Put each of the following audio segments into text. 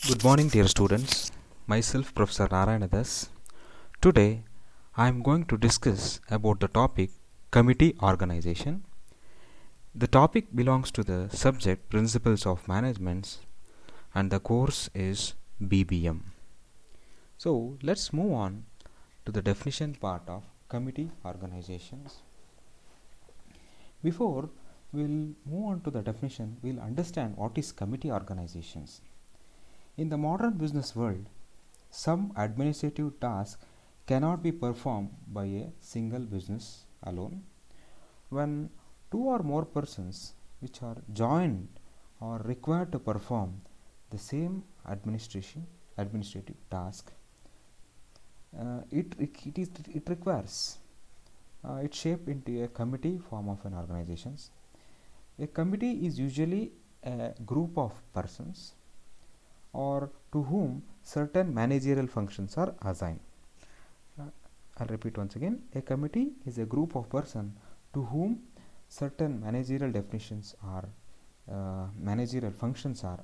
Good morning, dear students. Myself, Professor Narayanadas. Today, I am going to discuss about the topic committee organization. The topic belongs to the subject Principles of Management, and the course is BBM. So, let's move on to the definition part of committee organizations. Before we'll move on to the definition, we'll understand what is committee organizations. In the modern business world, some administrative tasks cannot be performed by a single business alone. When two or more persons which are joined are required to perform the same administrative task, it requires it's shaped into a committee form of an organization. A committee is usually a group of persons or to whom certain managerial functions are assigned. I'll repeat once again. A committee is a group of persons to whom certain managerial functions are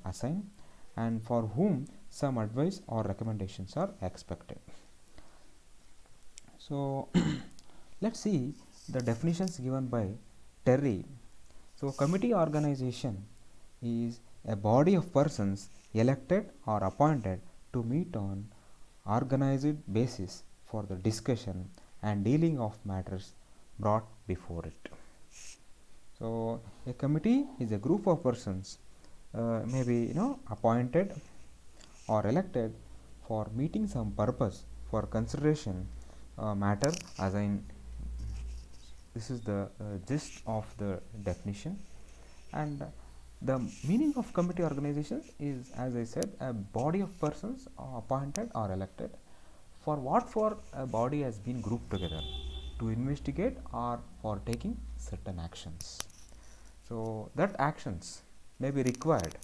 assigned, and for whom some advice or recommendations are expected. So let's see the definitions given by Terry. So committee organization is a body of persons elected or appointed to meet on organized basis for the discussion and dealing of matters brought before it. So a committee is a group of persons maybe appointed or elected for meeting some purpose for consideration matter assigned. This is the gist of the definition. And the meaning of committee organization is, as I said, a body of persons appointed or elected. For a body has been grouped together to investigate or for taking certain actions. So that actions may be required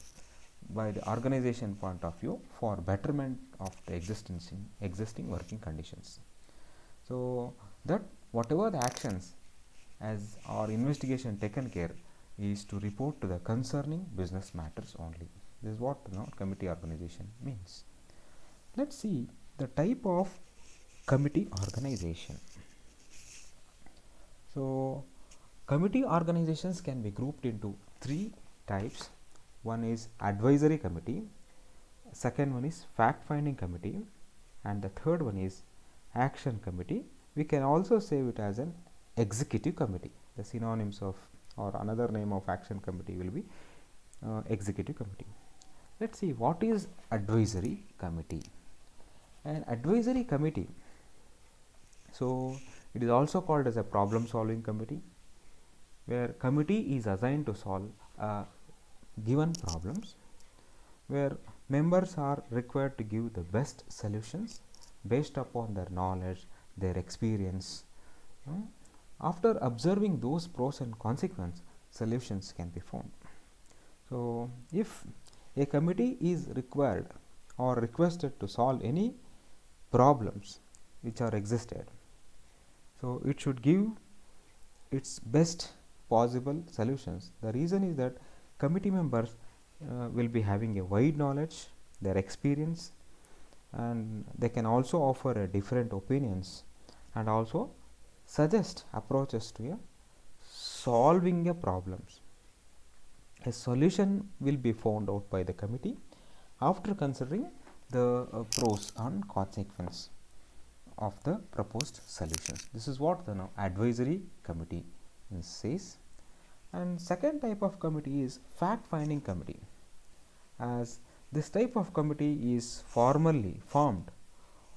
by the organization point of view for betterment of the existing working conditions. So that whatever the actions as or investigation taken care is to report to the concerning business matters only. This is what committee organization means. Let's see the type of committee organization. So committee organizations can be grouped into three types. One is advisory committee, second one is fact finding committee, and the third one is action committee. We can also say it as an executive committee. The synonyms of or another name of action committee will be executive committee. Let's see what is advisory committee. An advisory committee, so it is also called as a problem solving committee, where committee is assigned to solve given problems, where members are required to give the best solutions based upon their knowledge, their experience. After observing those pros and consequences, solutions can be found. So if a committee is required or requested to solve any problems which are existed, so it should give its best possible solutions. The reason is that committee members will be having a wide knowledge, their experience, and they can also offer different opinions and also suggest approaches to solving a problems. A solution will be found out by the committee after considering the pros and consequences of the proposed solutions. This is what the advisory committee says. And second type of committee is fact finding committee, as this type of committee is formally formed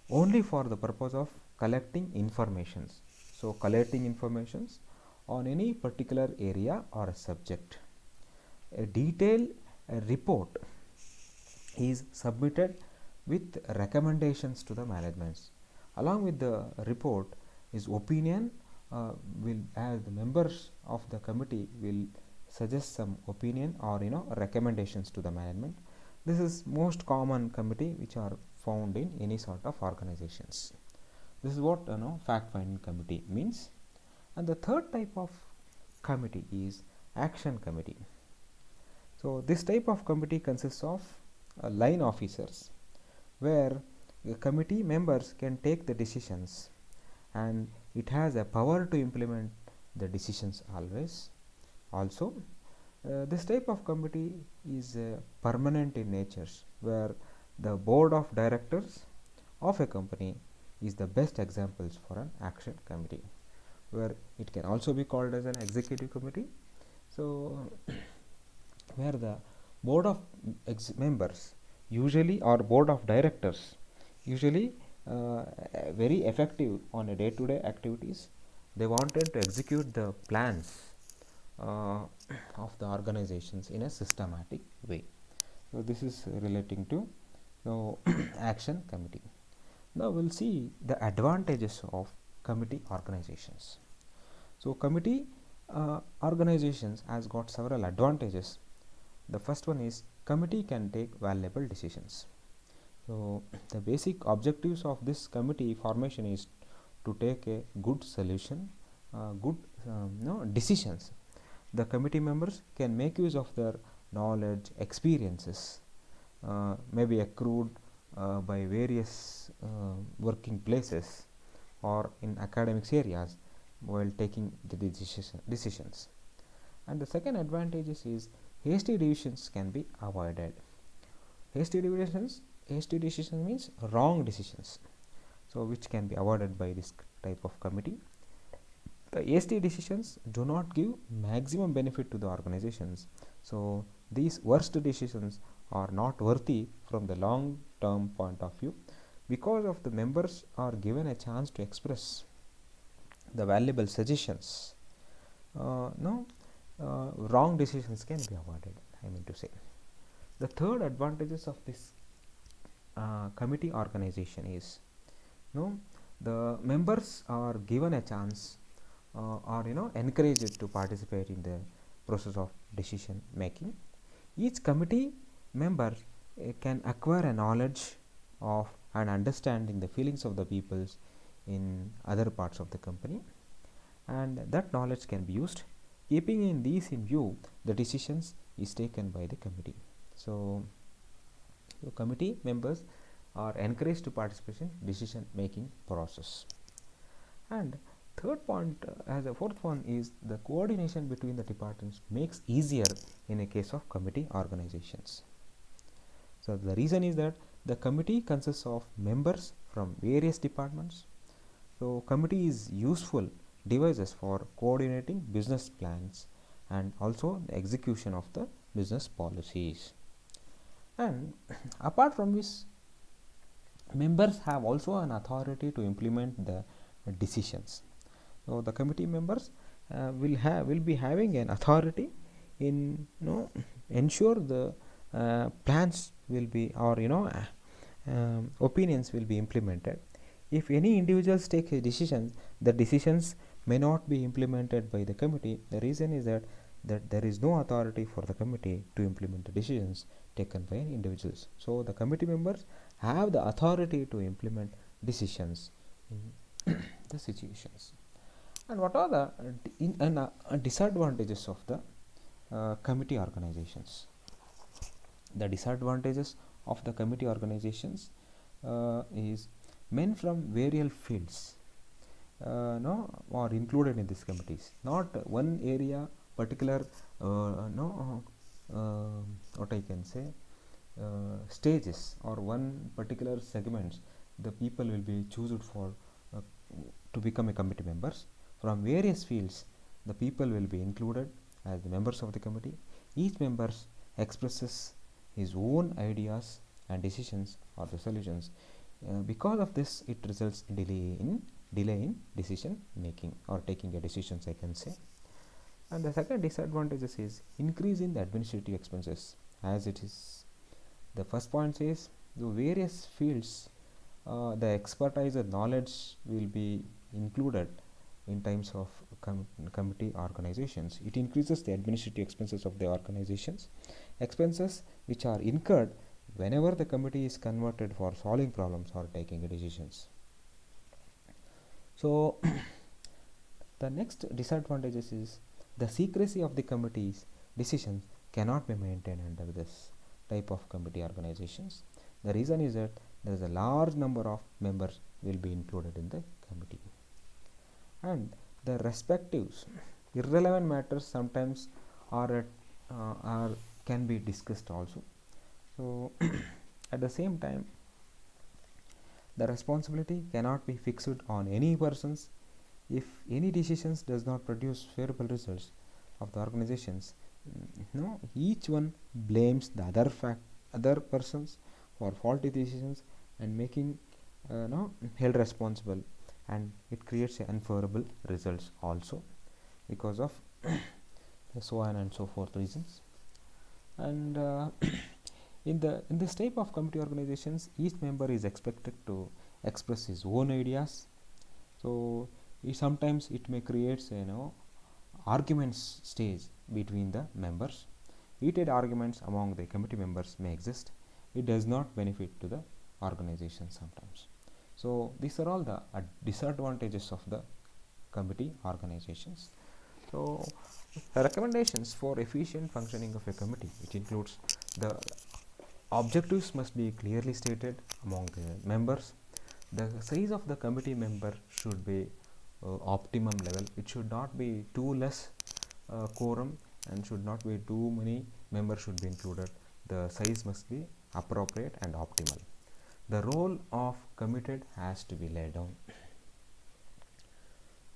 only for the purpose of collecting informations. So collecting informations on any particular area or a subject. A detailed report is submitted with recommendations to the management. Along with the report is opinion as the members of the committee will suggest some opinion or recommendations to the management. This is most common committee which are found in any sort of organizations. This is what fact finding committee means. And the third type of committee is action committee. So this type of committee consists of line officers, where the committee members can take the decisions and it has a power to implement the decisions always. Also, this type of committee is permanent in nature, where the board of directors of a company is the best examples for an action committee, where it can also be called as an executive committee. So, where the board of members usually, or board of directors usually, very effective on a day-to-day activities. They wanted to execute the plans uh, of the organizations in a systematic way. So this is relating to action committee. Now we'll see the advantages of committee organizations. So committee organizations has got several advantages. The first one is committee can take valuable decisions. So the basic objectives of this committee formation is to take a good solution, good decisions. The committee members can make use of their knowledge, experiences, maybe accrued by various working places or in academics areas while taking the decisions. And the second advantage is hasty decisions can be avoided. Hasty decision means wrong decisions, so which can be avoided by this type of committee. The hasty decisions do not give maximum benefit to the organizations, so these worst decisions are not worthy from the long term point of view, because of the members are given a chance to express the valuable suggestions. No wrong decisions can be avoided, I mean to say. The third advantages of this committee organization is, the members are given a chance or encouraged to participate in the process of decision making. Each committee member can acquire a knowledge of and understanding the feelings of the peoples in other parts of the company, and that knowledge can be used. Keeping in these in view, the decisions is taken by the committee. So committee members are encouraged to participate in decision making process. And third point, as a fourth one, is the coordination between the departments makes easier in a case of committee organizations. So the reason is that the committee consists of members from various departments. So committee is useful devices for coordinating business plans and also the execution of the business policies. And apart from this, members have also an authority to implement the decisions. So the committee members will be having an authority in ensure the plans will be, or opinions will be implemented. If any individuals take a decision, the decisions may not be implemented by the committee. The reason is that there is no authority for the committee to implement the decisions taken by individuals. So the committee members have the authority to implement decisions in the situations. And what are the disadvantages of the committee organizations? The disadvantages of the committee organizations is men from various fields are included in these committees. Not one area particular what I can say stages or one particular segments the people will be chosen for to become a committee members. From various fields the people will be included as the members of the committee. Each member expresses his own ideas and decisions or the solutions. Because of this, it results in delay in decision making or taking a decisions, I can say. And the second disadvantage is increase in the administrative expenses, as it is. The first point says the various fields, the expertise and knowledge will be included in terms of committee organizations. It increases the administrative expenses of the organizations, expenses which are incurred whenever the committee is converted for solving problems or taking decisions. So the next disadvantages is the secrecy of the committee's decisions cannot be maintained under this. type of committee organizations. The reason is that there is a large number of members will be included in the committee, and the respectives irrelevant matters sometimes are can be discussed also. So at the same time, the responsibility cannot be fixed on any persons. If any decisions does not produce favorable results of the organizations, each one blames the other persons for faulty decisions and making held responsible, and it creates unfavorable results also because of the so on and so forth reasons. And in this type of committee organizations, each member is expected to express his own ideas. So sometimes it may create arguments stage between the members. Heated arguments among the committee members may exist. It does not benefit to the organization sometimes. So these are all the disadvantages of the committee organizations. So recommendations for efficient functioning of a committee, it includes the objectives must be clearly stated among the members. The size of the committee member should be optimum level. It should not be too less quorum and should not be too many members should be included. The size must be appropriate and optimal. The role of committed has to be laid down.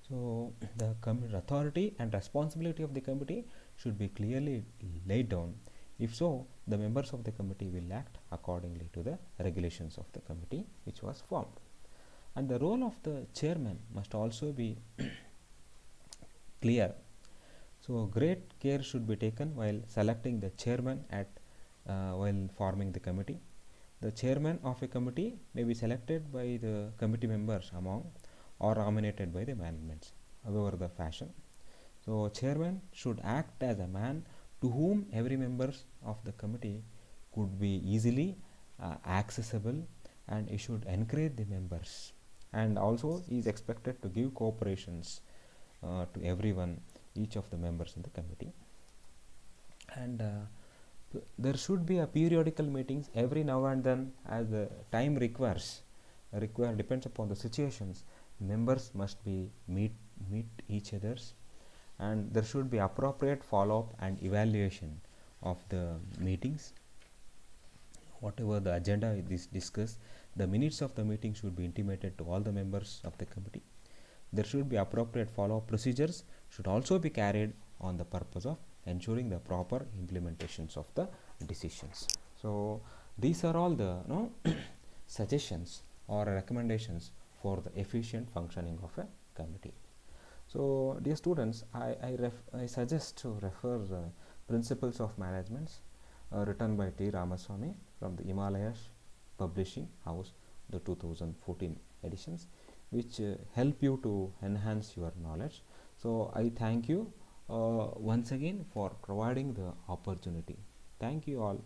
So the authority and responsibility of the committee should be clearly laid down. If so, the members of the committee will act accordingly to the regulations of the committee which was formed. And the role of the chairman must also be clear. So great care should be taken while selecting the chairman while forming the committee. The chairman of a committee may be selected by the committee members among or nominated by the management, however the fashion. So chairman should act as a man to whom every member of the committee could be easily accessible, and he should encourage the members, and also he is expected to give cooperations to everyone, each of the members in the committee. And there should be a periodical meetings every now and then as the time requires depends upon the situations. Members must be meet each others, and there should be appropriate follow-up and evaluation of the meetings. Whatever the agenda is discussed, the minutes of the meeting should be intimated to all the members of the committee. There should be appropriate follow-up procedures should also be carried on the purpose of ensuring the proper implementations of the decisions. So these are all the suggestions or recommendations for the efficient functioning of a committee. So dear students, I suggest to refer the Principles of Management written by T. Ramaswamy from the Himalayas Publishing House, the 2014 editions, which help you to enhance your knowledge. So I thank you once again for providing the opportunity. Thank you all.